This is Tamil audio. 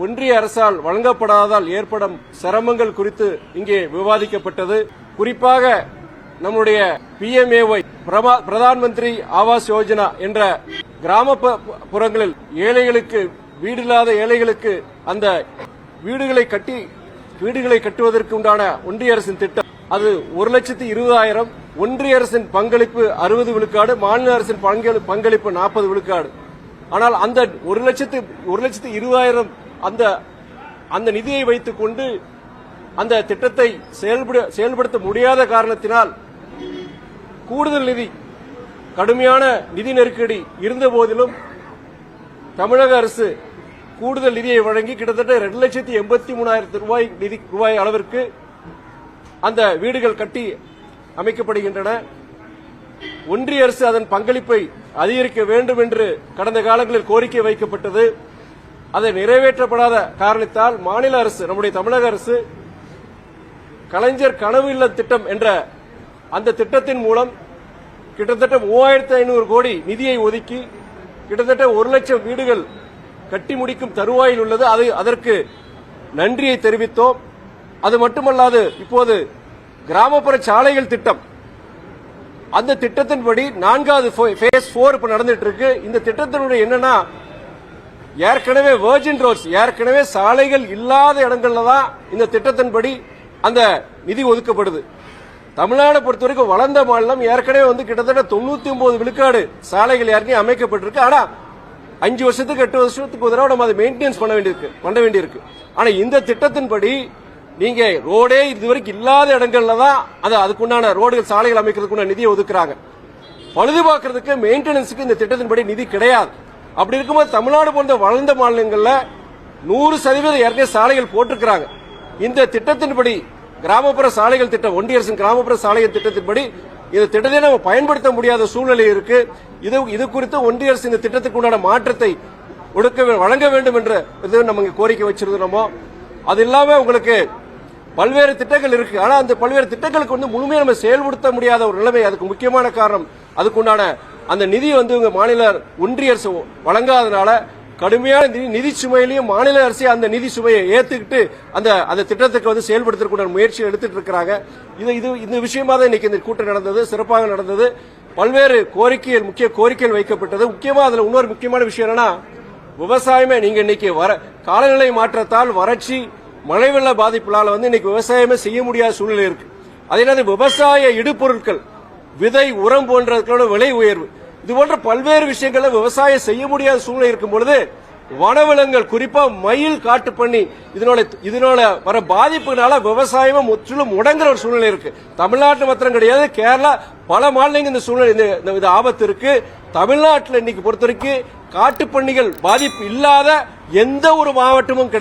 ஒன்றிய அரசால் வழங்கப்படாததால் ஏற்படும் சிரமங்கள் குறித்து இங்கே விவாதிக்கப்பட்டது. குறிப்பாக நம்முடைய PMAY பிரதான் மந்திரி ஆவாஸ் யோஜனா என்ற கிராமப்புறங்களில் ஏழைகளுக்கு வீடில்லாத ஏழைகளுக்கு அந்த வீடுகளை கட்டுவதற்கு உண்டான ஒன்றிய அரசின் திட்டம் அது 1,20,000. ஒன்றிய அரசின் பங்களிப்பு 60 விழுக்காடு, மாநில அரசின் பங்களிப்பு 40 விழுக்காடு. ஆனால் அந்த 1,20,000 அந்த நிதியை வைத்துக் கொண்டு அந்த திட்டத்தை செயல்படுத்த முடியாத காரணத்தினால் கூடுதல் நிதி, கடுமையான நிதி நெருக்கடி இருந்த போதிலும் தமிழக அரசு கூடுதல் நிதியை வழங்கி கிட்டத்தட்ட 2,83,000 ரூபாய் அளவிற்கு அந்த வீடுகள் கட்டி அமைக்கப்படுகின்றன. ஒன்றிய அரசு அதன் பங்களிப்பை அதிகரிக்க வேண்டும் என்று கடந்த காலங்களில் கோரிக்கை வைக்கப்பட்டது. அதை நிறைவேற்றப்படாத காரணத்தால் மாநில அரசு, நம்முடைய தமிழக அரசு கலைஞர் கனவு இல்ல திட்டம் என்ற அந்த திட்டத்தின் மூலம் கிட்டத்தட்ட 3,500 கோடி நிதியை ஒதுக்கி கிட்டத்தட்ட 1 லட்சம் வீடுகள் கட்டி முடிக்கும் தருவாயில் உள்ளது. அதற்கு நன்றியை தெரிவித்தோம். அது மட்டுமல்லாது இப்போது கிராமப்புற சாலைகள் திட்டம், அந்த திட்டத்தின்படி 4வது ஃபேஸ் 4 இப்ப நடந்துட்டு இருக்கு. இந்த திட்டத்தினுடைய என்னன்னா, ஏற்கனவே வெர்ஜின் ரோட்ஸ், ஏற்கனவே சாலைகள் இல்லாத இடங்கள்ல தான் இந்த திட்டத்தின்படி அந்த நிதி ஒதுக்கப்படுது. தமிழ்நாடு பொறுத்தவரைக்கும் வளர்ந்த மாநிலம், ஏற்கனவே கிட்டத்தட்ட 99 விழுக்காடு சாலைகள் ஏற்கனவே அமைக்கப்பட்டிருக்கு. ஆனா 5 வருஷத்துக்கு 8 வருஷத்துக்கு ஒரு தடவை நம்ம அதை மெயின்டெனன்ஸ் பண்ண வேண்டியிருக்கு. ஆனா இந்த திட்டத்தின்படி நீங்க ரோடே இதுவரைக்கும் இல்லாத இடங்கள்ல தான் அதுக்குண்டான ரோடுகள், சாலைகள் அமைக்கிறதுக்குண்டான நிதியை ஒதுக்குறாங்க. பழுதுபார்க்கறதுக்கு, மெயின்டெனன்ஸுக்கு இந்த திட்டத்தின்படி நிதி கிடையாது. அப்படி இருக்கும்போது தமிழ்நாடு போன்ற வளர்ந்த மாநிலங்கள்ல 100% ஏற்கனவே சாலைகள் போட்டிருக்கிறாங்க. இந்த திட்டத்தின்படி கிராமப்புற சாலைகள் திட்டம், ஒன்றிய அரசின் கிராமப்புற சாலைகள் திட்டத்தின்படி இந்த திட்டத்தை நம்ம பயன்படுத்த முடியாத சூழ்நிலை இருக்கு. இது குறித்து ஒன்றிய அரசு இந்த திட்டத்துக்கு உண்டான மாற்றத்தை வழங்க வேண்டும் என்ற நம்ம கோரிக்கை வச்சிருந்தோமோ. அது இல்லாம உங்களுக்கு பல்வேறு திட்டங்கள் இருக்கு. ஆனா அந்த பல்வேறு திட்டங்களுக்கு முழுமையாக நம்ம செயல்படுத்த முடியாத ஒரு நிலைமை. அதுக்கு முக்கியமான காரணம் அதுக்குண்டான அந்த நிதி உங்க மாநில ஒன்றிய அரசு வழங்காதனால கடுமையான நிதி சுமையிலையும் மாநில அரசு அந்த நிதி சுமையை ஏத்துக்கிட்டு அந்த திட்டத்துக்கு செயல்படுத்துறதுக்கு முயற்சி எடுத்துட்டு இருக்காங்க. இந்த விஷயமா தான் இன்னைக்கு இந்த கூட்டம் நடந்தது, சிறப்பாக நடந்தது. பல்வேறு கோரிக்கைகள், முக்கிய கோரிக்கைகள் வைக்கப்பட்டது. முக்கியமா அதுல இன்னொரு முக்கியமான விஷயம் என்னன்னா, விவசாயமே நீங்க இன்னைக்கு காலநிலை மாற்றத்தால் வறட்சி, மழை வெள்ள பாதிப்புனால இன்னைக்கு விவசாயமே செய்ய முடியாத சூழ்நிலை இருக்கு. அதே நேரத்தில் விவசாய இடுபொருட்கள், விதை, உரம் போன்றதுக்கான விலை உயர்வு, இது போன்ற பல்வேறு விஷயங்களை விவசாயம் செய்ய முடியாத சூழ்நிலை இருக்கும் பொழுது வனவிலங்குகள், குறிப்பா மயில், காட்டு பண்ணி இதனால வர பாதிப்புனால விவசாயமே முற்றிலும் முடங்குற ஒரு சூழ்நிலை இருக்கு. தமிழ்நாட்டு மாத்திரம் கிடையாது, கேரளா பல மாநிலங்கள் இந்த சூழ்நிலை, இந்த ஆபத்து இருக்கு. தமிழ்நாட்டில் இன்னைக்கு பொறுத்தவரைக்கும் காட்டுப்பன்னிகள் பாதிப்பு இல்லாத எந்த ஒரு மாவட்டமும் கிடையாது.